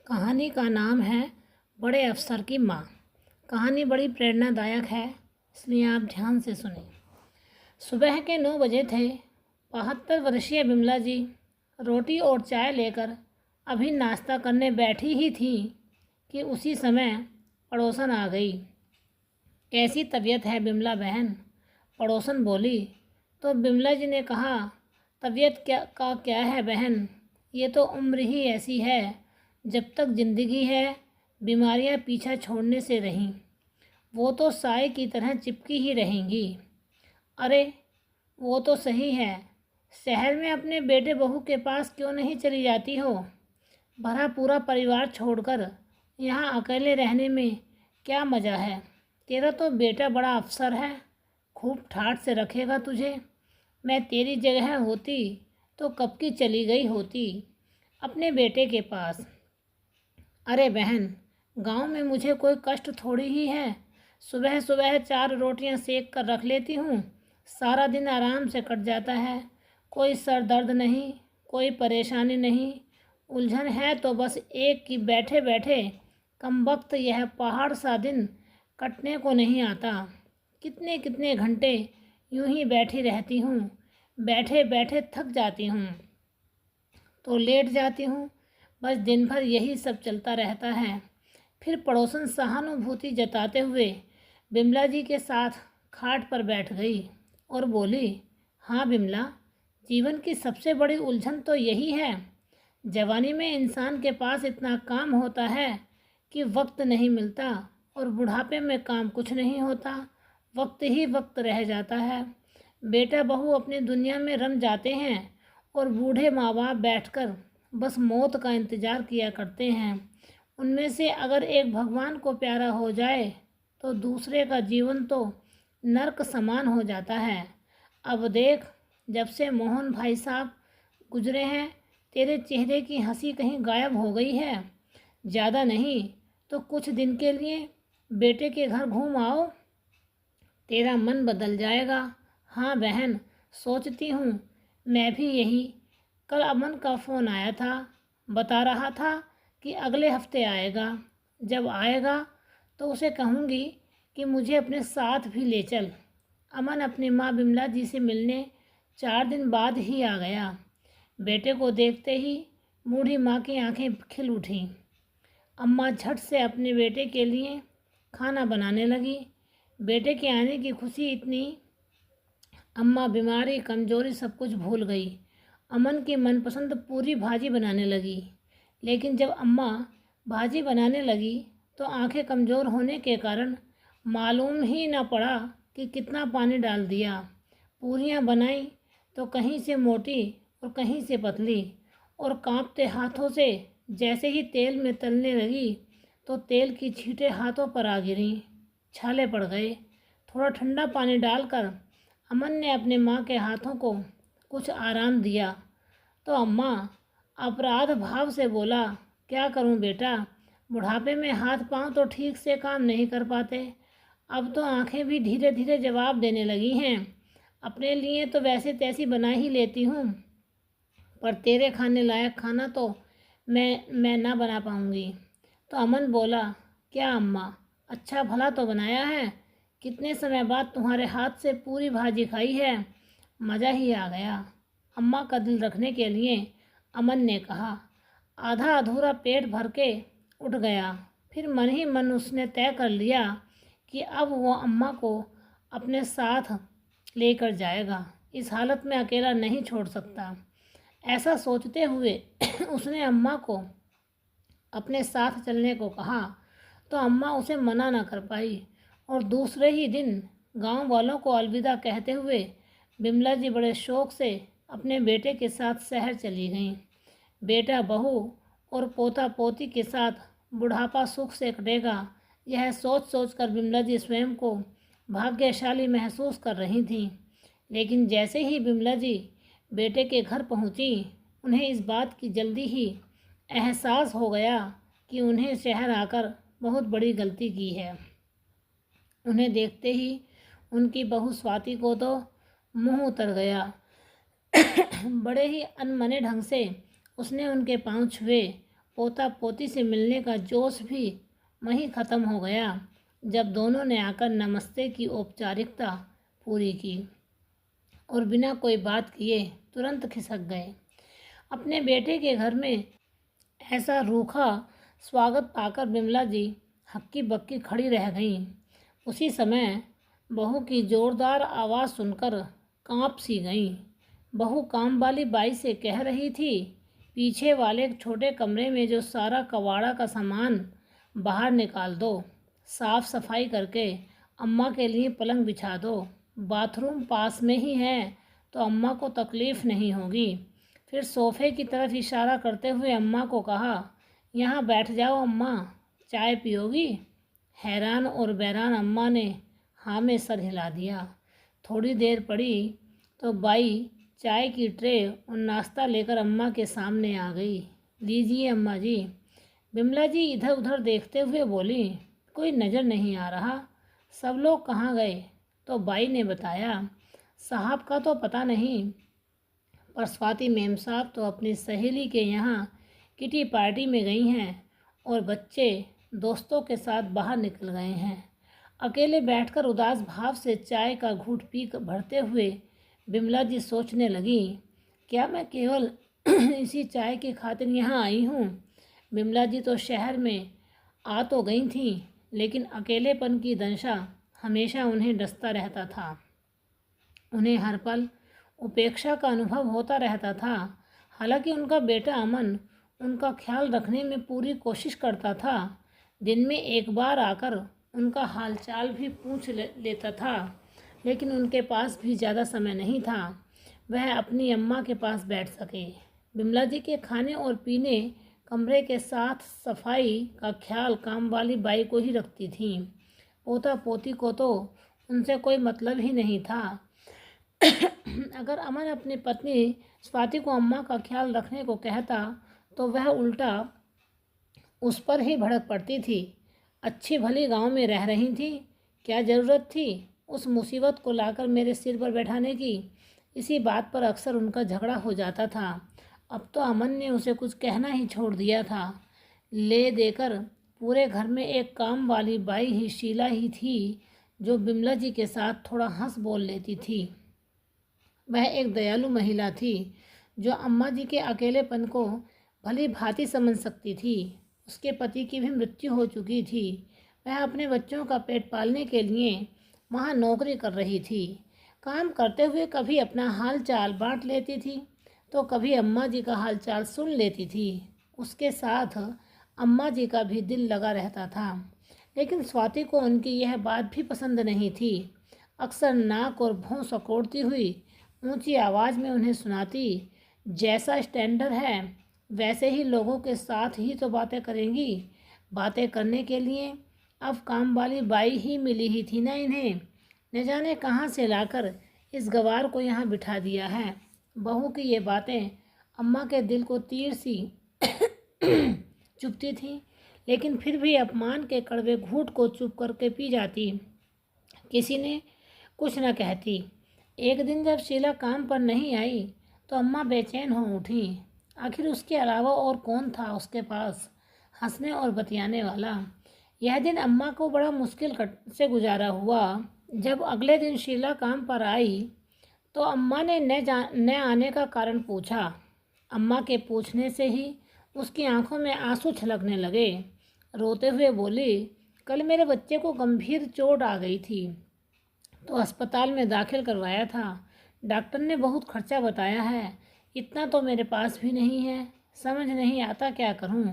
कहानी का नाम है बड़े अफसर की माँ। कहानी बड़ी प्रेरणादायक है, इसलिए आप ध्यान से सुनें। सुबह के 9 बजे थे। 72 वर्षीय बिमला जी रोटी और चाय लेकर अभी नाश्ता करने बैठी ही थी कि उसी समय पड़ोसन आ गई। कैसी तबीयत है बिमला बहन? पड़ोसन बोली। तो बिमला जी ने कहा, तबीयत क्या है बहन, ये तो उम्र ही ऐसी है, जब तक जिंदगी है बीमारियां पीछा छोड़ने से रहीं, वो तो साए की तरह चिपकी ही रहेंगी। अरे वो तो सही है, शहर में अपने बेटे बहू के पास क्यों नहीं चली जाती हो? भरा पूरा परिवार छोड़कर यहाँ अकेले रहने में क्या मज़ा है? तेरा तो बेटा बड़ा अफसर है, खूब ठाठ से रखेगा तुझे। मैं तेरी जगह होती तो कब की चली गई होती अपने बेटे के पास। अरे बहन, गांव में मुझे कोई कष्ट थोड़ी ही है। सुबह सुबह 4 रोटियां सेक कर रख लेती हूँ, सारा दिन आराम से कट जाता है। कोई सर दर्द नहीं, कोई परेशानी नहीं। उलझन है तो बस एक कि बैठे बैठे कमबख्त यह पहाड़ सा दिन कटने को नहीं आता। कितने कितने घंटे यूं ही बैठी रहती हूँ, बैठे बैठे थक जाती हूँ तो लेट जाती हूँ। बस दिन भर यही सब चलता रहता है। फिर पड़ोसन सहानुभूति जताते हुए बिमला जी के साथ खाट पर बैठ गई और बोली, हाँ बिमला, जीवन की सबसे बड़ी उलझन तो यही है। जवानी में इंसान के पास इतना काम होता है कि वक्त नहीं मिलता, और बुढ़ापे में काम कुछ नहीं होता, वक्त ही वक्त रह जाता है। बेटा बहू अपनी दुनिया में रम जाते हैं और बूढ़े माँ बाप बैठकर बस मौत का इंतज़ार किया करते हैं। उनमें से अगर एक भगवान को प्यारा हो जाए तो दूसरे का जीवन तो नर्क समान हो जाता है। अब देख, जब से मोहन भाई साहब गुजरे हैं, तेरे चेहरे की हंसी कहीं गायब हो गई है। ज़्यादा नहीं तो कुछ दिन के लिए बेटे के घर घूम आओ, तेरा मन बदल जाएगा। हाँ बहन, सोचती हूँ मैं भी यही। कल अमन का फ़ोन आया था, बता रहा था कि अगले हफ्ते आएगा। जब आएगा तो उसे कहूँगी कि मुझे अपने साथ भी ले चल। अमन अपनी माँ बिमला जी से मिलने 4 दिन बाद ही आ गया। बेटे को देखते ही बूढ़ी माँ की आंखें खिल उठीं। अम्मा झट से अपने बेटे के लिए खाना बनाने लगी। बेटे के आने की खुशी इतनी, अम्मा बीमारी कमजोरी सब कुछ भूल गई। अमन की मनपसंद पूरी भाजी बनाने लगी। लेकिन जब अम्मा भाजी बनाने लगी तो आंखें कमज़ोर होने के कारण मालूम ही न पड़ा कि कितना पानी डाल दिया। पूरियां बनाई तो कहीं से मोटी और कहीं से पतली, और कांपते हाथों से जैसे ही तेल में तलने लगी तो तेल की छींटें हाथों पर आ गिरीं, छाले पड़ गए। थोड़ा ठंडा पानी डालकर अमन ने अपने माँ के हाथों को कुछ आराम दिया तो अम्मा अपराध भाव से बोला, क्या करूं बेटा, बुढ़ापे में हाथ पांव तो ठीक से काम नहीं कर पाते। अब तो आंखें भी धीरे धीरे जवाब देने लगी हैं। अपने लिए तो वैसे तैसी बना ही लेती हूँ, पर तेरे खाने लायक खाना तो मैं ना बना पाऊँगी। तो अमन बोला, क्या अम्मा, अच्छा भला तो बनाया है। कितने समय बाद तुम्हारे हाथ से पूरी भाजी खाई है, मज़ा ही आ गया। अम्मा का दिल रखने के लिए अमन ने कहा। आधा अधूरा पेट भर के उठ गया। फिर मन ही मन उसने तय कर लिया कि अब वो अम्मा को अपने साथ लेकर जाएगा, इस हालत में अकेला नहीं छोड़ सकता। ऐसा सोचते हुए उसने अम्मा को अपने साथ चलने को कहा तो अम्मा उसे मना न कर पाई, और दूसरे ही दिन गांव वालों को अलविदा कहते हुए बिमला जी बड़े शौक से अपने बेटे के साथ शहर चली गईं। बेटा बहू और पोता पोती के साथ बुढ़ापा सुख से कटेगा, यह सोच सोच कर बिमला जी स्वयं को भाग्यशाली महसूस कर रही थीं। लेकिन जैसे ही बिमला जी बेटे के घर पहुंची, उन्हें इस बात की जल्दी ही एहसास हो गया कि उन्हें शहर आकर बहुत बड़ी गलती की है। उन्हें देखते ही उनकी बहू स्वाति को तो मुंह उतर गया। बड़े ही अनमने ढंग से उसने उनके पांव छुए पोता पोती से मिलने का जोश भी वहीं ख़त्म हो गया जब दोनों ने आकर नमस्ते की औपचारिकता पूरी की और बिना कोई बात किए तुरंत खिसक गए। अपने बेटे के घर में ऐसा रूखा स्वागत पाकर बिमला जी हक्की बक्की खड़ी रह गईं। उसी समय बहू की जोरदार आवाज़ सुनकर कांप सी गईं। बहू काम वाली बाई से कह रही थी, पीछे वाले छोटे कमरे में जो सारा कबाड़ा का सामान बाहर निकाल दो, साफ सफाई करके अम्मा के लिए पलंग बिछा दो। बाथरूम पास में ही है तो अम्मा को तकलीफ़ नहीं होगी। फिर सोफ़े की तरफ इशारा करते हुए अम्मा को कहा, यहाँ बैठ जाओ अम्मा, चाय पियोगी? हैरान और बैरान अम्मा ने हाँ में सर हिला दिया। थोड़ी देर पड़ी तो बाई चाय की ट्रे और नाश्ता लेकर अम्मा के सामने आ गई। लीजिए अम्मा जी। बिमला जी इधर उधर देखते हुए बोली, कोई नज़र नहीं आ रहा, सब लोग कहाँ गए? तो बाई ने बताया, साहब का तो पता नहीं, पर स्वाति मेम साहब तो अपनी सहेली के यहाँ किटी पार्टी में गई हैं और बच्चे दोस्तों के साथ बाहर निकल गए हैं। अकेले बैठकर उदास भाव से चाय का घूंट पी भरते हुए बिमला जी सोचने लगी, क्या मैं केवल इसी चाय की खातिर यहाँ आई हूँ? बिमला जी तो शहर में आ तो गई थीं, लेकिन अकेलेपन की दंशा हमेशा उन्हें डसता रहता था। उन्हें हर पल उपेक्षा का अनुभव होता रहता था। हालांकि उनका बेटा अमन उनका ख्याल रखने में पूरी कोशिश करता था। दिन में एक बार आकर उनका हालचाल भी पूछ लेता था, लेकिन उनके पास भी ज़्यादा समय नहीं था वह अपनी अम्मा के पास बैठ सके। बिमला जी के खाने और पीने, कमरे के साथ सफाई का ख्याल काम वाली बाई को ही रखती थीं। पोता पोती को तो उनसे कोई मतलब ही नहीं था। अगर अमन अपनी पत्नी स्वाति को अम्मा का ख्याल रखने को कहता तो वह उल्टा उस पर ही भड़क पड़ती थी। अच्छी भली गांव में रह रही थी, क्या ज़रूरत थी उस मुसीबत को लाकर मेरे सिर पर बैठाने की? इसी बात पर अक्सर उनका झगड़ा हो जाता था। अब तो अमन ने उसे कुछ कहना ही छोड़ दिया था। ले देकर पूरे घर में एक काम वाली बाई ही शीला ही थी जो बिमला जी के साथ थोड़ा हंस बोल लेती थी। वह एक दयालु महिला थी जो अम्मा जी के अकेलेपन को भली भांति समझ सकती थी। उसके पति की भी मृत्यु हो चुकी थी। वह अपने बच्चों का पेट पालने के लिए वहाँ नौकरी कर रही थी। काम करते हुए कभी अपना हाल चाल बांट लेती थी तो कभी अम्मा जी का हाल चाल सुन लेती थी। उसके साथ अम्मा जी का भी दिल लगा रहता था, लेकिन स्वाति को उनकी यह बात भी पसंद नहीं थी। अक्सर नाक और भौं सकोड़ती हुई ऊंची आवाज़ में उन्हें सुनाती, जैसा स्टैंडर्ड है वैसे ही लोगों के साथ ही तो बातें करेंगी। बातें करने के लिए अब काम वाली बाई ही मिली ही थी ना इन्हें। न जाने कहाँ से लाकर इस गवार को यहाँ बिठा दिया है। बहू की ये बातें अम्मा के दिल को तीर सी चुभती थी, लेकिन फिर भी अपमान के कड़वे घूंट को चुप करके पी जाती। किसी ने कुछ न कहती। एक दिन जब शीला काम पर नहीं आई तो अम्मा बेचैन हो उठी। आखिर उसके अलावा और कौन था उसके पास हंसने और बतियाने वाला? यह दिन अम्मा को बड़ा मुश्किल से गुजारा हुआ। जब अगले दिन शीला काम पर आई तो अम्मा ने न आने का कारण पूछा। अम्मा के पूछने से ही उसकी आंखों में आंसू छलकने लगे। रोते हुए बोली, कल मेरे बच्चे को गंभीर चोट आ गई थी तो अस्पताल में दाखिल करवाया था। डॉक्टर ने बहुत खर्चा बताया है, इतना तो मेरे पास भी नहीं है, समझ नहीं आता क्या करूं।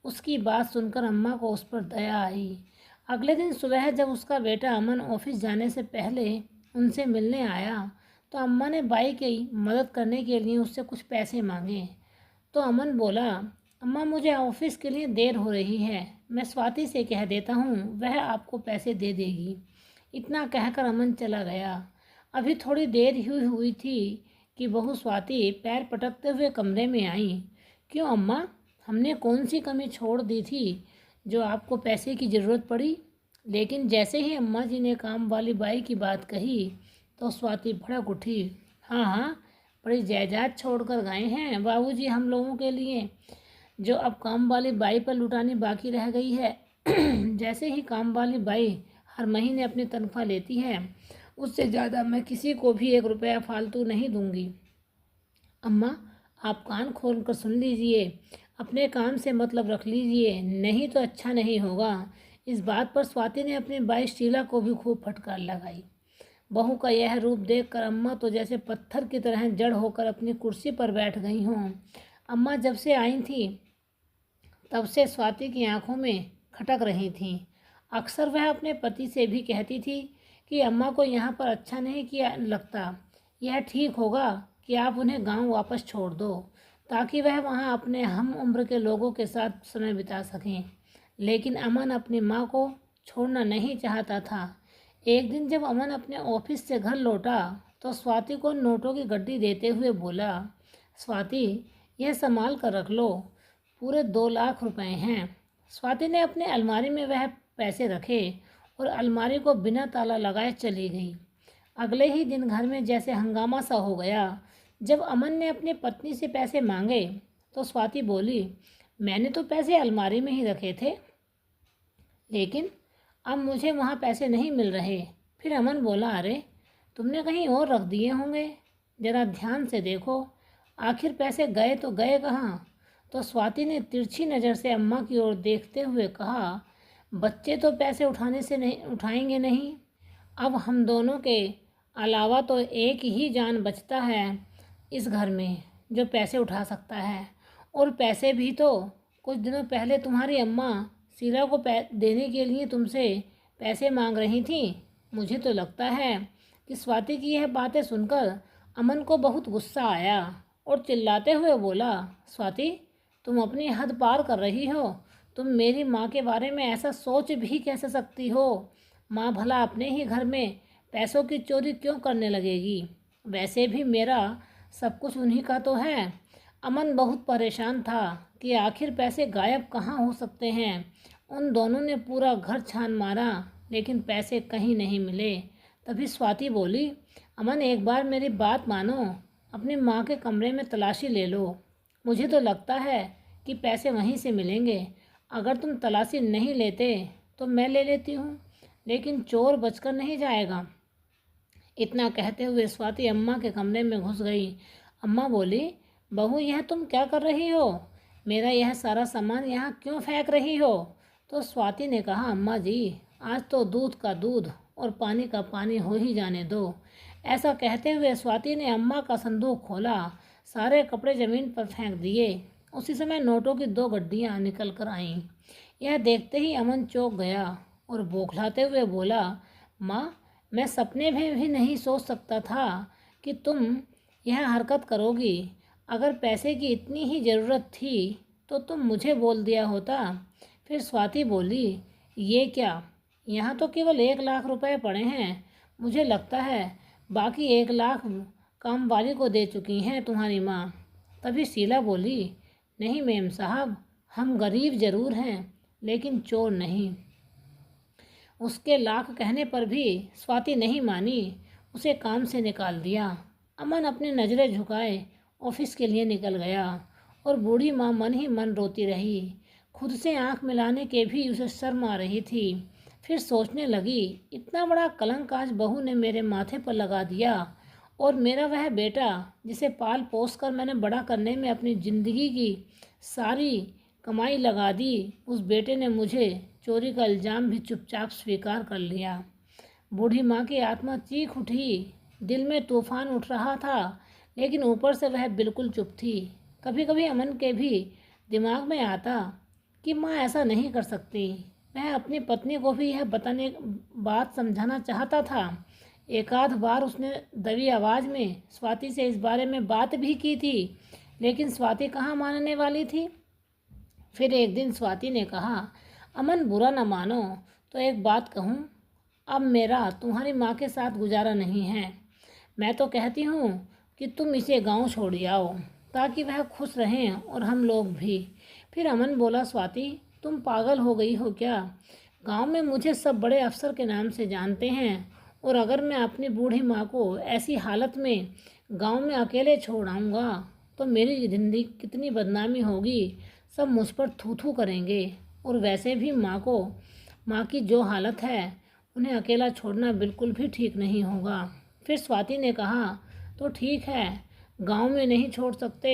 उसकी बात सुनकर अम्मा को उस पर दया आई। अगले दिन सुबह जब उसका बेटा अमन ऑफिस जाने से पहले उनसे मिलने आया तो अम्मा ने बाई की मदद करने के लिए उससे कुछ पैसे मांगे। तो अमन बोला, अम्मा मुझे ऑफिस के लिए देर हो रही है, मैं स्वाति से कह देता हूँ, वह आपको पैसे दे देगी। इतना कहकर अमन चला गया। अभी थोड़ी देर ही हुई थी कि बहू स्वाति पैर पटकते हुए कमरे में आई। क्यों अम्मा, हमने कौन सी कमी छोड़ दी थी जो आपको पैसे की ज़रूरत पड़ी? लेकिन जैसे ही अम्मा जी ने काम वाली बाई की बात कही तो स्वाति भड़क उठी। हाँ हाँ, बड़ी जायदाद छोड़ कर गए हैं बाबूजी हम लोगों के लिए। जो अब काम वाली बाई पर लुटानी बाकी रह गई है। जैसे ही काम वाली बाई हर महीने अपनी तनख्वाह लेती है, उससे ज़्यादा मैं किसी को भी 1 रुपया फालतू नहीं दूंगी। अम्मा, आप कान खोल कर सुन लीजिए, अपने काम से मतलब रख लीजिए, नहीं तो अच्छा नहीं होगा। इस बात पर स्वाति ने अपनी बाई शीला को भी खूब फटकार लगाई। बहू का यह रूप देखकर अम्मा तो जैसे पत्थर की तरह जड़ होकर अपनी कुर्सी पर बैठ गई हों। अम्मा जब से आई थी तब से स्वाति की आंखों में खटक रही थीं। अक्सर वह अपने पति से भी कहती थी कि अम्मा को यहाँ पर अच्छा नहीं किया लगता, यह ठीक होगा कि आप उन्हें गांव वापस छोड़ दो ताकि वह वहाँ अपने हम उम्र के लोगों के साथ समय बिता सकें। लेकिन अमन अपनी माँ को छोड़ना नहीं चाहता था। एक दिन जब अमन अपने ऑफिस से घर लौटा तो स्वाति को नोटों की गड्डी देते हुए बोला, स्वाति, यह संभाल कर रख लो, पूरे 2 लाख रुपए हैं। स्वाति ने अपने अलमारी में वह पैसे रखे और अलमारी को बिना ताला लगाए चली गई। अगले ही दिन घर में जैसे हंगामा सा हो गया। जब अमन ने अपनी पत्नी से पैसे मांगे तो स्वाति बोली, मैंने तो पैसे अलमारी में ही रखे थे, लेकिन अब मुझे वहाँ पैसे नहीं मिल रहे। फिर अमन बोला, अरे तुमने कहीं और रख दिए होंगे, ज़रा ध्यान से देखो, आखिर पैसे गए तो गए कहाँ। तो स्वाति ने तिरछी नज़र से अम्मा की ओर देखते हुए कहा, बच्चे तो पैसे उठाएंगे नहीं। अब हम दोनों के अलावा तो एक ही जान बचता है इस घर में जो पैसे उठा सकता है, और पैसे भी तो कुछ दिनों पहले तुम्हारी अम्मा शीला को देने के लिए तुमसे पैसे मांग रही थी। मुझे तो लगता है कि स्वाति की यह बातें सुनकर अमन को बहुत गुस्सा आया और चिल्लाते हुए बोला, स्वाति, तुम अपनी हद पार कर रही हो। तुम मेरी माँ के बारे में ऐसा सोच भी कैसे सकती हो। माँ भला अपने ही घर में पैसों की चोरी क्यों करने लगेगी। वैसे भी मेरा सब कुछ उन्हीं का तो है। अमन बहुत परेशान था कि आखिर पैसे गायब कहाँ हो सकते हैं। उन दोनों ने पूरा घर छान मारा लेकिन पैसे कहीं नहीं मिले। तभी स्वाति बोली, अमन, एक बार मेरी बात मानो, अपनी माँ के कमरे में तलाशी ले लो। मुझे तो लगता है कि पैसे वहीं से मिलेंगे। अगर तुम तलाशी नहीं लेते तो मैं ले लेती हूँ, लेकिन चोर बचकर नहीं जाएगा। इतना कहते हुए स्वाति अम्मा के कमरे में घुस गई। अम्मा बोली, बहू, यह तुम क्या कर रही हो? मेरा यह सारा सामान यहाँ क्यों फेंक रही हो? तो स्वाति ने कहा, अम्मा जी, आज तो दूध का दूध और पानी का पानी हो ही जाने दो। ऐसा कहते हुए स्वाति ने अम्मा का संदूक खोला, सारे कपड़े ज़मीन पर फेंक दिए। उसी समय नोटों की 2 गड्डियाँ निकल कर आईं। यह देखते ही अमन चौंक गया और बौखलाते हुए बोला, माँ, मैं सपने में भी नहीं सोच सकता था कि तुम यह हरकत करोगी। अगर पैसे की इतनी ही ज़रूरत थी तो तुम मुझे बोल दिया होता। फिर स्वाति बोली, ये क्या, यहाँ तो केवल 1 लाख रुपए पड़े हैं। मुझे लगता है बाकी 1 लाख काम वाली को दे चुकी हैं तुम्हारी माँ। तभी शीला बोली, नहीं मेम साहब, हम गरीब ज़रूर हैं लेकिन चोर नहीं। उसके लाख कहने पर भी स्वाति नहीं मानी, उसे काम से निकाल दिया। अमन अपनी नज़रें झुकाए ऑफिस के लिए निकल गया और बूढ़ी माँ मन ही मन रोती रही। खुद से आंख मिलाने के भी उसे शर्म आ रही थी। फिर सोचने लगी, इतना बड़ा कलंक आज बहू ने मेरे माथे पर लगा दिया, और मेरा वह बेटा जिसे पाल पोस कर मैंने बड़ा करने में अपनी ज़िंदगी की सारी कमाई लगा दी, उस बेटे ने मुझे चोरी का इल्ज़ाम भी चुपचाप स्वीकार कर लिया। बूढ़ी माँ की आत्मा चीख उठी। दिल में तूफान उठ रहा था लेकिन ऊपर से वह बिल्कुल चुप थी। कभी कभी अमन के भी दिमाग में आता कि माँ ऐसा नहीं कर सकती। वह अपनी पत्नी को भी यह बात समझाना चाहता था। एक आध बार उसने दबी आवाज़ में स्वाति से इस बारे में बात भी की थी, लेकिन स्वाति कहाँ मानने वाली थी। फिर एक दिन स्वाति ने कहा, अमन, बुरा न मानो तो एक बात कहूँ, अब मेरा तुम्हारी माँ के साथ गुजारा नहीं है। मैं तो कहती हूँ कि तुम इसे गांव छोड़ आओ ताकि वह खुश रहें और हम लोग भी। फिर अमन बोला, स्वाति, तुम पागल हो गई हो क्या? गांव में मुझे सब बड़े अफसर के नाम से जानते हैं, और अगर मैं अपनी बूढ़ी माँ को ऐसी हालत में गांव में अकेले छोड़ आऊँगा तो मेरी ज़िंदगी कितनी बदनामी होगी। सब मुझ पर थू थू करेंगे। और वैसे भी माँ की जो हालत है, उन्हें अकेला छोड़ना बिल्कुल भी ठीक नहीं होगा। फिर स्वाति ने कहा, तो ठीक है, गांव में नहीं छोड़ सकते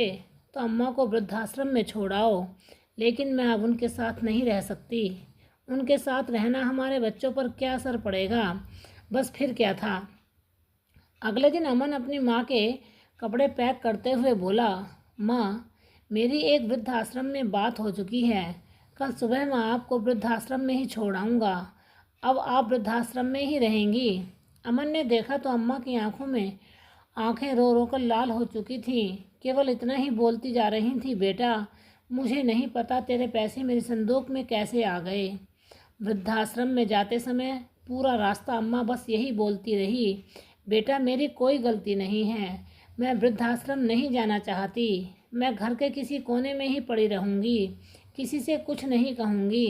तो अम्मा को वृद्धाश्रम में छोड़ाओ, लेकिन मैं अब उनके साथ नहीं रह सकती। उनके साथ रहना हमारे बच्चों पर क्या असर पड़ेगा, बस फिर क्या था। अगले दिन अमन अपनी माँ के कपड़े पैक करते हुए बोला, माँ, मेरी एक वृद्धाश्रम में बात हो चुकी है। कल सुबह मैं आपको वृद्धाश्रम में ही छोड़ आऊँगा। अब आप वृद्धाश्रम में ही रहेंगी। अमन ने देखा तो अम्मा की आंखों में आंखें रो रो कर लाल हो चुकी थीं। केवल इतना ही बोलती जा रही थी, बेटा, मुझे नहीं पता तेरे पैसे मेरी संदूक में कैसे आ गए। वृद्धाश्रम में जाते समय पूरा रास्ता अम्मा बस यही बोलती रही, बेटा, मेरी कोई गलती नहीं है, मैं वृद्धाश्रम नहीं जाना चाहती। मैं घर के किसी कोने में ही पड़ी रहूँगी, किसी से कुछ नहीं कहूँगी।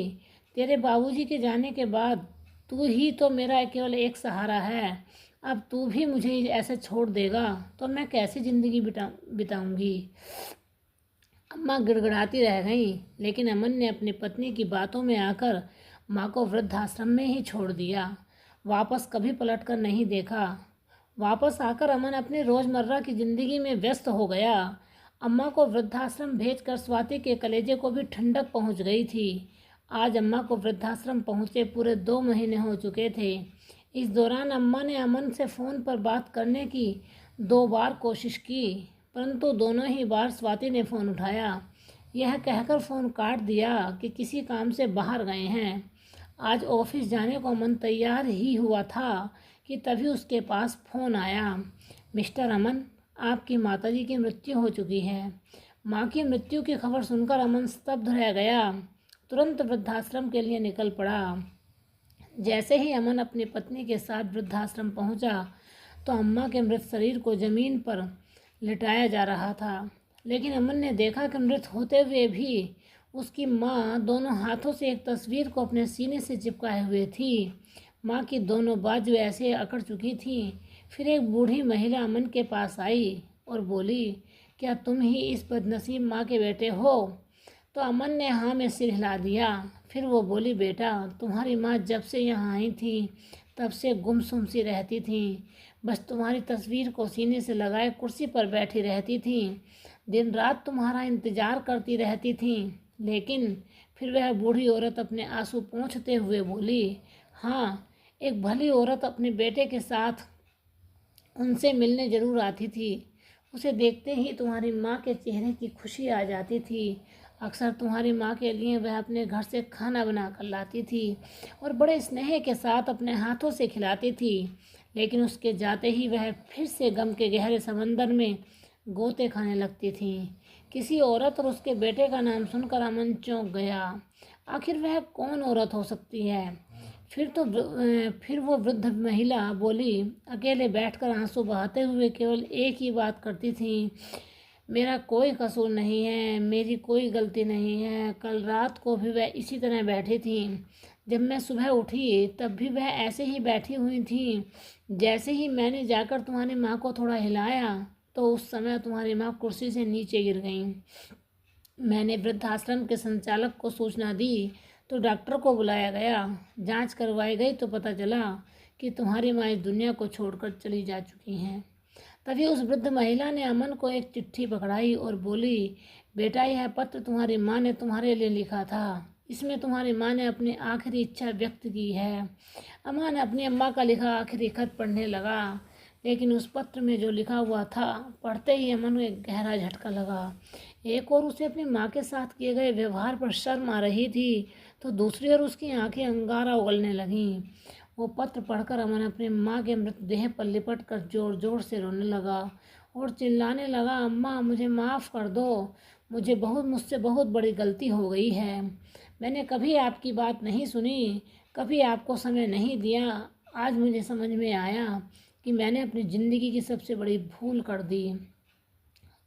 तेरे बाबूजी के जाने के बाद तू ही तो मेरा केवल एक सहारा है। अब तू भी मुझे ऐसे छोड़ देगा तो मैं कैसे ज़िंदगी बिताऊंगी। अम्मा गिड़गिड़ाती रह गईं, लेकिन अमन ने अपनी पत्नी की बातों में आकर माँ को वृद्धाश्रम में ही छोड़ दिया। वापस कभी पलट कर नहीं देखा। वापस आकर अमन अपनी रोज़मर्रा की ज़िंदगी में व्यस्त हो गया। अम्मा को वृद्धाश्रम भेजकर स्वाति के कलेजे को भी ठंडक पहुँच गई थी। आज अम्मा को वृद्धाश्रम पहुँचे पूरे 2 महीने हो चुके थे। इस दौरान अम्मा ने अमन से फ़ोन पर बात करने की 2 बार कोशिश की, परंतु दोनों ही बार स्वाति ने फ़ोन उठाया, यह कहकर फ़ोन काट दिया कि किसी काम से बाहर गए हैं। आज ऑफिस जाने को अमन तैयार ही हुआ था कि तभी उसके पास फ़ोन आया। मिस्टर अमन, आपकी माताजी की मृत्यु हो चुकी है। माँ की मृत्यु की खबर सुनकर अमन स्तब्ध रह गया। तुरंत वृद्धाश्रम के लिए निकल पड़ा। जैसे ही अमन अपनी पत्नी के साथ वृद्धाश्रम पहुंचा तो अम्मा के मृत शरीर को ज़मीन पर लिटाया जा रहा था, लेकिन अमन ने देखा कि मृत होते हुए भी उसकी माँ दोनों हाथों से एक तस्वीर को अपने सीने से चिपकाए हुए थी। माँ की दोनों बाजू ऐसे अकड़ चुकी थी। फिर एक बूढ़ी महिला अमन के पास आई और बोली, क्या तुम ही इस बदनसीब माँ के बेटे हो? तो अमन ने हाँ में सिर हिला दिया। फिर वो बोली, बेटा, तुम्हारी माँ जब से यहाँ आई थी तब से गुमसुम सी रहती थी, बस तुम्हारी तस्वीर को सीने से लगाए कुर्सी पर बैठी रहती थी, दिन रात तुम्हारा इंतज़ार करती रहती थी। लेकिन फिर वह बूढ़ी औरत अपने आंसू पोंछते हुए बोली, हाँ, एक भली औरत अपने बेटे के साथ उनसे मिलने ज़रूर आती थी। उसे देखते ही तुम्हारी माँ के चेहरे की खुशी आ जाती थी। अक्सर तुम्हारी माँ के लिए वह अपने घर से खाना बना कर लाती थी और बड़े स्नेह के साथ अपने हाथों से खिलाती थी। लेकिन उसके जाते ही वह फिर से गम के गहरे समंदर में गोते खाने लगती थी। किसी औरत और उसके बेटे का नाम सुनकर अमन चौंक गया। आखिर वह कौन औरत हो सकती है? फिर वो वृद्ध महिला बोली, अकेले बैठकर आंसू बहाते हुए केवल एक ही बात करती थी, मेरा कोई कसूर नहीं है, मेरी कोई गलती नहीं है। कल रात को भी वह इसी तरह बैठी थी। जब मैं सुबह उठी तब भी वह ऐसे ही बैठी हुई थी। जैसे ही मैंने जाकर तुम्हारी माँ को थोड़ा हिलाया तो उस समय तुम्हारी माँ कुर्सी से नीचे गिर गई। मैंने वृद्धाश्रम के संचालक को सूचना दी तो डॉक्टर को बुलाया गया। जांच करवाई गई तो पता चला कि तुम्हारी माँ इस दुनिया को छोड़कर चली जा चुकी हैं। तभी उस वृद्ध महिला ने अमन को एक चिट्ठी पकड़ाई और बोली, बेटा, यह पत्र तुम्हारी माँ ने तुम्हारे लिए लिखा था। इसमें तुम्हारी माँ ने अपनी आखिरी इच्छा व्यक्त की है। अमन अपनी अम्मा का लिखा आखिरी खत पढ़ने लगा, लेकिन उस पत्र में जो लिखा हुआ था पढ़ते ही अमन को एक गहरा झटका लगा। एक और उसे अपनी माँ के साथ किए गए व्यवहार पर शर्म आ रही थी, तो दूसरी ओर उसकी आंखें अंगारा उगलने लगीं। वो पत्र पढ़कर अमन अपनी माँ के मृतदेह पर लिपट कर जोर जोर से रोने लगा और चिल्लाने लगा, अम्मा, मुझे माफ़ कर दो, मुझसे बहुत बड़ी गलती हो गई है। मैंने कभी आपकी बात नहीं सुनी, कभी आपको समय नहीं दिया। आज मुझे समझ में आया कि मैंने अपनी ज़िंदगी की सबसे बड़ी भूल कर दी।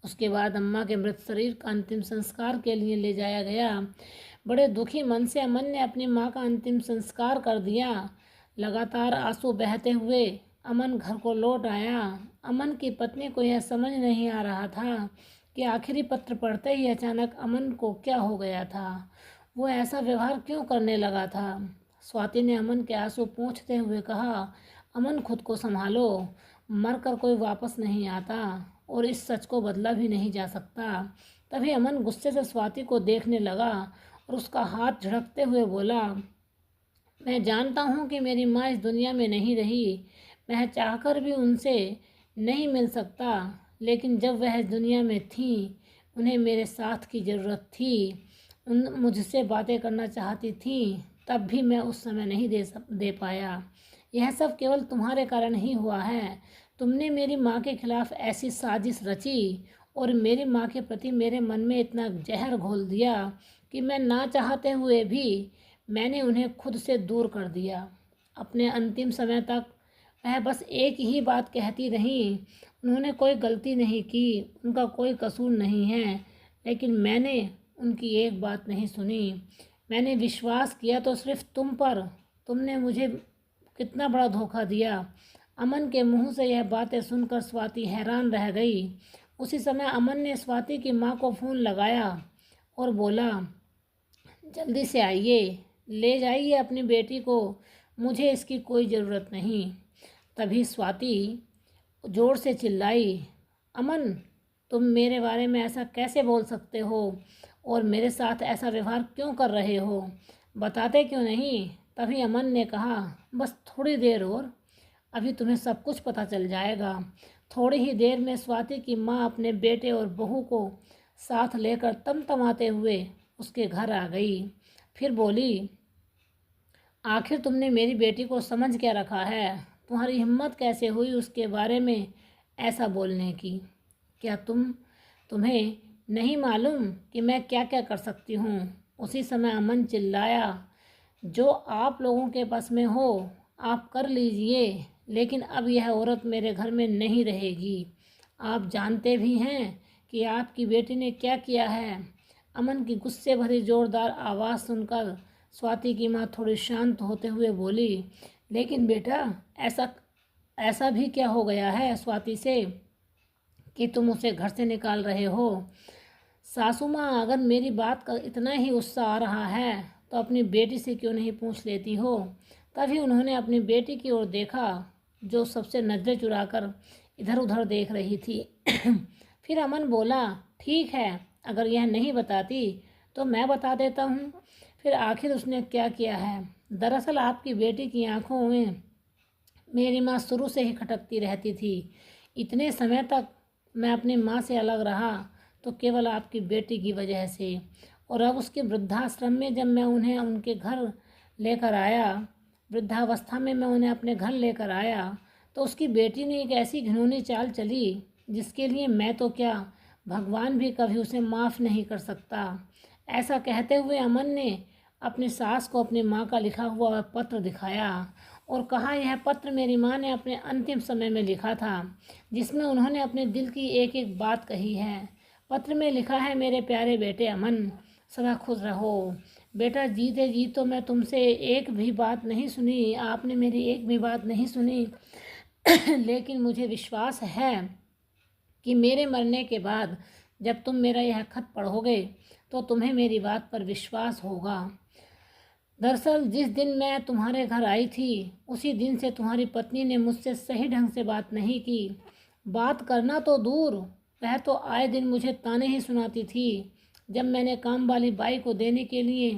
उसके बाद अम्मा के मृत शरीर का अंतिम संस्कार के लिए ले जाया गया। बड़े दुखी मन से अमन ने अपनी माँ का अंतिम संस्कार कर दिया। लगातार आंसू बहते हुए अमन घर को लौट आया। अमन की पत्नी को यह समझ नहीं आ रहा था कि आखिरी पत्र पढ़ते ही अचानक अमन को क्या हो गया था। वो ऐसा व्यवहार क्यों करने लगा था। स्वाति ने अमन के आंसू पोंछते हुए कहा, अमन खुद को संभालो, मरकर कोई वापस नहीं आता और इस सच को बदला भी नहीं जा सकता। तभी अमन गुस्से से स्वाति को देखने लगा और उसका हाथ झड़कते हुए बोला, मैं जानता हूँ कि मेरी माँ इस दुनिया में नहीं रही, मैं चाहकर भी उनसे नहीं मिल सकता, लेकिन जब वह इस दुनिया में थी उन्हें मेरे साथ की ज़रूरत थी, उन मुझसे बातें करना चाहती थी, तब भी मैं उस समय नहीं दे पाया। यह सब केवल तुम्हारे कारण ही हुआ है। तुमने मेरी माँ के खिलाफ ऐसी साजिश रची और मेरी माँ के प्रति मेरे मन में इतना जहर घोल दिया कि मैं ना चाहते हुए भी मैंने उन्हें खुद से दूर कर दिया। अपने अंतिम समय तक वह बस एक ही बात कहती रही, उन्होंने कोई गलती नहीं की, उनका कोई कसूर नहीं है, लेकिन मैंने उनकी एक बात नहीं सुनी। मैंने विश्वास किया तो सिर्फ तुम पर। तुमने मुझे कितना बड़ा धोखा दिया। अमन के मुंह से यह बातें सुनकर स्वाति हैरान रह गई। उसी समय अमन ने स्वाति की माँ को फ़ोन लगाया और बोला, जल्दी से आइए, ले जाइए अपनी बेटी को, मुझे इसकी कोई ज़रूरत नहीं। तभी स्वाति ज़ोर से चिल्लाई, अमन, तुम मेरे बारे में ऐसा कैसे बोल सकते हो और मेरे साथ ऐसा व्यवहार क्यों कर रहे हो, बताते क्यों नहीं। तभी अमन ने कहा, बस थोड़ी देर और, अभी तुम्हें सब कुछ पता चल जाएगा। थोड़ी ही देर में स्वाति की माँ अपने बेटे और बहू को साथ लेकर तमतमाते हुए उसके घर आ गई। फिर बोली, आखिर तुमने मेरी बेटी को समझ क्या रखा है। तुम्हारी हिम्मत कैसे हुई उसके बारे में ऐसा बोलने की। क्या तुम्हें नहीं मालूम कि मैं क्या क्या कर सकती हूँ। उसी समय अमन चिल्लाया, जो आप लोगों के पास में हो आप कर लीजिए, लेकिन अब यह औरत मेरे घर में नहीं रहेगी। आप जानते भी हैं कि आपकी बेटी ने क्या किया है। अमन की गुस्से भरी जोरदार आवाज़ सुनकर स्वाति की माँ थोड़ी शांत होते हुए बोली, लेकिन बेटा ऐसा भी क्या हो गया है स्वाति से कि तुम उसे घर से निकाल रहे हो। सासू माँ, अगर मेरी बात का इतना ही गुस्सा आ रहा है तो अपनी बेटी से क्यों नहीं पूछ लेती हो। तभी उन्होंने अपनी बेटी की ओर देखा, जो सबसे नजरें चुराकर इधर उधर देख रही थी। फिर अमन बोला, ठीक है, अगर यह नहीं बताती तो मैं बता देता हूँ। फिर आखिर उसने क्या किया है। दरअसल आपकी बेटी की आंखों में मेरी माँ शुरू से ही खटकती रहती थी। इतने समय तक मैं अपनी माँ से अलग रहा तो केवल आपकी बेटी की वजह से। और अब उसके वृद्धाश्रम में जब मैं उन्हें उनके घर लेकर आया, वृद्धावस्था में मैं उन्हें अपने घर लेकर आया, तो उसकी बेटी ने एक ऐसी घिनौनी चाल चली जिसके लिए मैं तो क्या, भगवान भी कभी उसे माफ़ नहीं कर सकता। ऐसा कहते हुए अमन ने अपनी सास को अपनी माँ का लिखा हुआ पत्र दिखाया और कहा, यह पत्र मेरी माँ ने अपने अंतिम समय में लिखा था, जिसमें उन्होंने अपने दिल की एक एक बात कही है। पत्र में लिखा है, मेरे प्यारे बेटे अमन, सदा खुश रहो। बेटा, जीते जी तो मैं तुमसे एक भी बात नहीं सुनी, आपने मेरी एक भी बात नहीं सुनी, लेकिन मुझे विश्वास है कि मेरे मरने के बाद जब तुम मेरा यह खत पढ़ोगे तो तुम्हें मेरी बात पर विश्वास होगा। दरअसल जिस दिन मैं तुम्हारे घर आई थी उसी दिन से तुम्हारी पत्नी ने मुझसे सही ढंग से बात नहीं की। बात करना तो दूर, वह तो आए दिन मुझे ताने ही सुनाती थी। जब मैंने काम वाली बाई को देने के लिए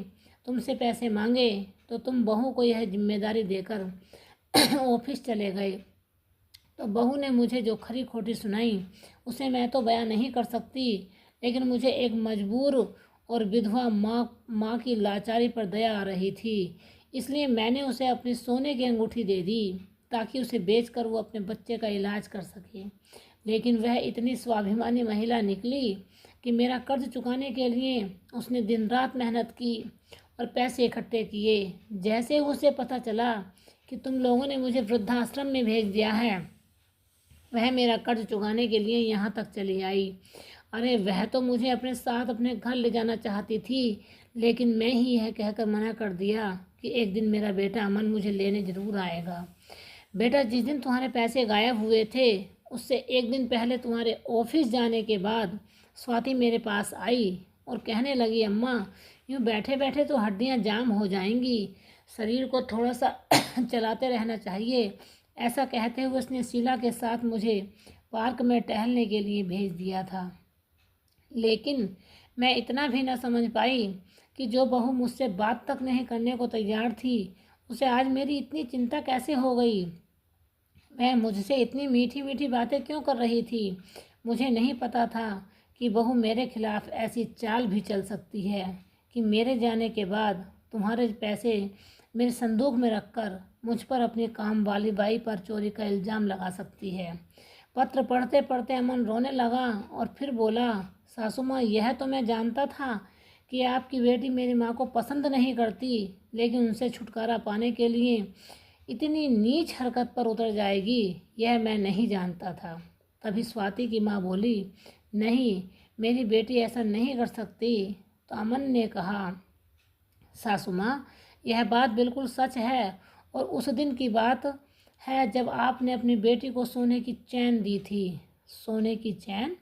तुमसे पैसे मांगे तो तुम बहू को यह जिम्मेदारी देकर ऑफिस चले गए। तो बहू ने मुझे जो खरी खोटी सुनाई उसे मैं तो बयान नहीं कर सकती, लेकिन मुझे एक मजबूर और विधवा माँ की लाचारी पर दया आ रही थी, इसलिए मैंने उसे अपनी सोने की अंगूठी दे दी ताकि उसे बेचकर वो अपने बच्चे का इलाज कर सके। लेकिन वह इतनी स्वाभिमानी महिला निकली कि मेरा कर्ज चुकाने के लिए उसने दिन रात मेहनत की और पैसे इकट्ठे किए। जैसे उसे पता चला कि तुम लोगों ने मुझे वृद्धाश्रम में भेज दिया है, वह मेरा कर्ज चुकाने के लिए यहाँ तक चली आई। अरे वह तो मुझे अपने साथ अपने घर ले जाना चाहती थी, लेकिन मैं ही यह कहकर मना कर दिया कि एक दिन मेरा बेटा अमन मुझे लेने ज़रूर आएगा। बेटा, जिस दिन तुम्हारे पैसे गायब हुए थे उससे एक दिन पहले तुम्हारे ऑफिस जाने के बाद स्वाति मेरे पास आई और कहने लगी, अम्मा यूँ बैठे बैठे तो हड्डियाँ जाम हो जाएंगी, शरीर को थोड़ा सा चलाते रहना चाहिए। ऐसा कहते हुए उसने शीला के साथ मुझे पार्क में टहलने के लिए भेज दिया था। लेकिन मैं इतना भी न समझ पाई कि जो बहू मुझसे बात तक नहीं करने को तैयार थी, उसे आज मेरी इतनी चिंता कैसे हो गई। वह मुझसे इतनी मीठी मीठी बातें क्यों कर रही थी। मुझे नहीं पता था कि बहू मेरे खिलाफ ऐसी चाल भी चल सकती है कि मेरे जाने के बाद तुम्हारे पैसे मेरे संदूक में रखकर मुझ पर अपनी काम वाली बाई पर चोरी का इल्ज़ाम लगा सकती है। पत्र पढ़ते पढ़ते अमन रोने लगा और फिर बोला, सासू माँ, यह तो मैं जानता था कि आपकी बेटी मेरी माँ को पसंद नहीं करती, लेकिन उनसे छुटकारा पाने के लिए इतनी नीच हरकत पर उतर जाएगी, यह मैं नहीं जानता था। तभी स्वाति की माँ बोली, नहीं, मेरी बेटी ऐसा नहीं कर सकती। तो अमन ने कहा, सासू माँ, यह बात बिल्कुल सच है और उस दिन की बात है जब आपने अपनी बेटी को सोने की चैन दी थी। सोने की चैन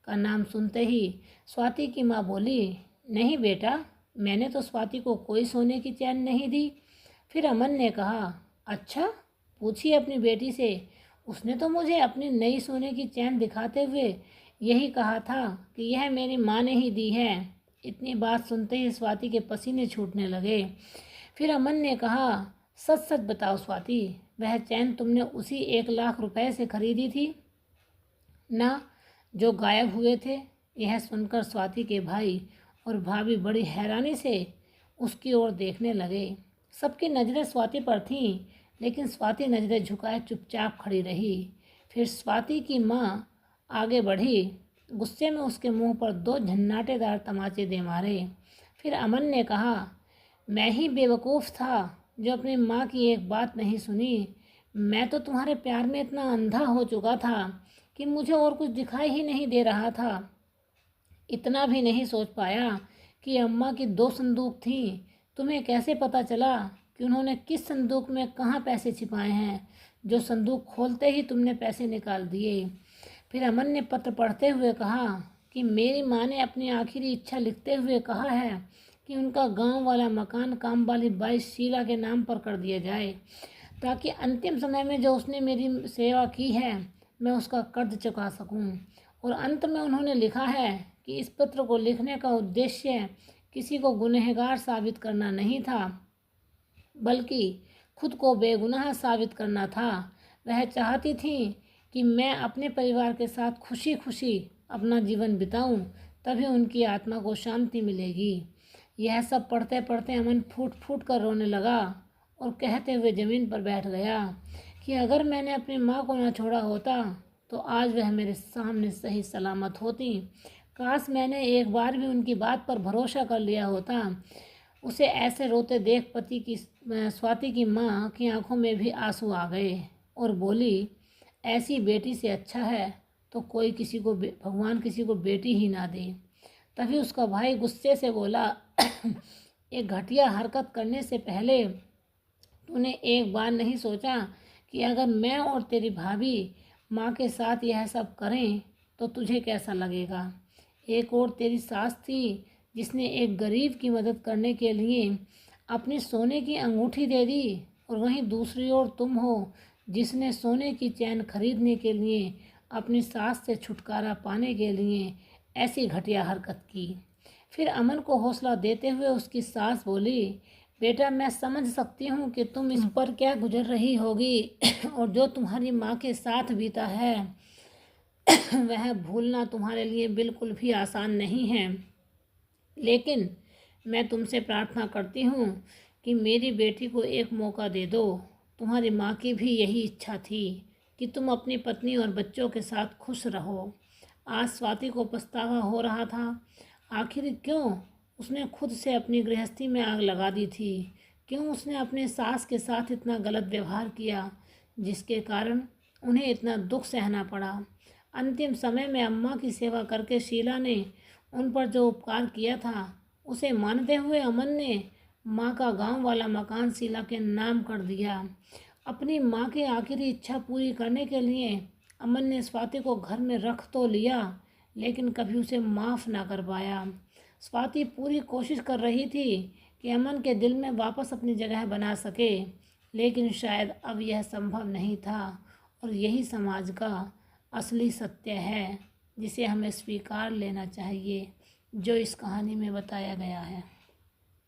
का नाम सुनते ही स्वाति की माँ बोली, नहीं बेटा, मैंने तो स्वाति को कोई सोने की चैन नहीं दी। फिर अमन ने कहा, अच्छा, पूछिए अपनी बेटी से, उसने तो मुझे अपनी नई सोने की चैन दिखाते हुए यही कहा था कि यह मेरी माँ ने ही दी है। इतनी बात सुनते ही स्वाति के पसीने छूटने लगे। फिर अमन ने कहा, सच सच बताओ स्वाति, वह चैन तुमने उसी 1 लाख रुपए से खरीदी थी ना जो गायब हुए थे। यह सुनकर स्वाति के भाई और भाभी बड़ी हैरानी से उसकी ओर देखने लगे। सबकी नज़रें स्वाति पर थीं, लेकिन स्वाति नज़रें झुकाए चुपचाप खड़ी रही। फिर स्वाति की माँ आगे बढ़ी, गुस्से में उसके मुंह पर 2 झन्नाटेदार तमाचे दे मारे। फिर अमन ने कहा, मैं ही बेवकूफ़ था जो अपनी माँ की एक बात नहीं सुनी। मैं तो तुम्हारे प्यार में इतना अंधा हो चुका था कि मुझे और कुछ दिखाई ही नहीं दे रहा था। इतना भी नहीं सोच पाया कि अम्मा की 2 संदूक थीं। तुम्हें कैसे पता चला कि उन्होंने किस संदूक में कहाँ पैसे छिपाए हैं, जो संदूक खोलते ही तुमने पैसे निकाल दिए। फिर अमन ने पत्र पढ़ते हुए कहा कि मेरी माँ ने अपनी आखिरी इच्छा लिखते हुए कहा है कि उनका गांव वाला मकान काम वाली बाई शीला के नाम पर कर दिया जाए, ताकि अंतिम समय में जो उसने मेरी सेवा की है मैं उसका कर्ज चुका सकूं। और अंत में उन्होंने लिखा है कि इस पत्र को लिखने का उद्देश्य किसी को गुनहगार साबित करना नहीं था, बल्कि खुद को बेगुनाह साबित करना था। वह चाहती थी कि मैं अपने परिवार के साथ खुशी खुशी अपना जीवन बिताऊं, तभी उनकी आत्मा को शांति मिलेगी। यह सब पढ़ते पढ़ते अमन फूट फूट कर रोने लगा और कहते हुए ज़मीन पर बैठ गया कि अगर मैंने अपनी माँ को ना छोड़ा होता तो आज वह मेरे सामने सही सलामत होती। काश मैंने एक बार भी उनकी बात पर भरोसा कर लिया होता। उसे ऐसे रोते देख पति की स्वाति की माँ की आंखों में भी आंसू आ गए और बोली, ऐसी बेटी से अच्छा है तो कोई किसी को भगवान किसी को बेटी ही ना दे। तभी उसका भाई गुस्से से बोला, एक घटिया हरकत करने से पहले तूने एक बार नहीं सोचा कि अगर मैं और तेरी भाभी माँ के साथ यह सब करें तो तुझे कैसा लगेगा। एक और तेरी सास थी जिसने एक गरीब की मदद करने के लिए अपनी सोने की अंगूठी दे दी, और वहीं दूसरी ओर तुम हो जिसने सोने की चैन खरीदने के लिए अपनी सास से छुटकारा पाने के लिए ऐसी घटिया हरकत की। फिर अमन को हौसला देते हुए उसकी सास बोली, बेटा, मैं समझ सकती हूँ कि तुम इस पर क्या गुजर रही होगी और जो तुम्हारी माँ के साथ बीता है वह भूलना तुम्हारे लिए बिल्कुल भी आसान नहीं है। लेकिन मैं तुमसे प्रार्थना करती हूँ कि मेरी बेटी को एक मौका दे दो। तुम्हारी माँ की भी यही इच्छा थी कि तुम अपनी पत्नी और बच्चों के साथ खुश रहो। आज स्वाति को पछतावा हो रहा था। आखिर क्यों उसने खुद से अपनी गृहस्थी में आग लगा दी थी। क्यों उसने अपने सास के साथ इतना गलत व्यवहार किया, जिसके कारण उन्हें इतना दुख सहना पड़ा। अंतिम समय में अम्मा की सेवा करके शीला ने उन पर जो उपकार किया था उसे मानते हुए अमन ने माँ का गांव वाला मकान शीला के नाम कर दिया। अपनी माँ की आखिरी इच्छा पूरी करने के लिए अमन ने स्वाति को घर में रख तो लिया, लेकिन कभी उसे माफ़ ना कर पाया। स्वाति पूरी कोशिश कर रही थी कि अमन के दिल में वापस अपनी जगह बना सके, लेकिन शायद अब यह संभव नहीं था। और यही समाज का असली सत्य है जिसे हमें स्वीकार लेना चाहिए, जो इस कहानी में बताया गया है।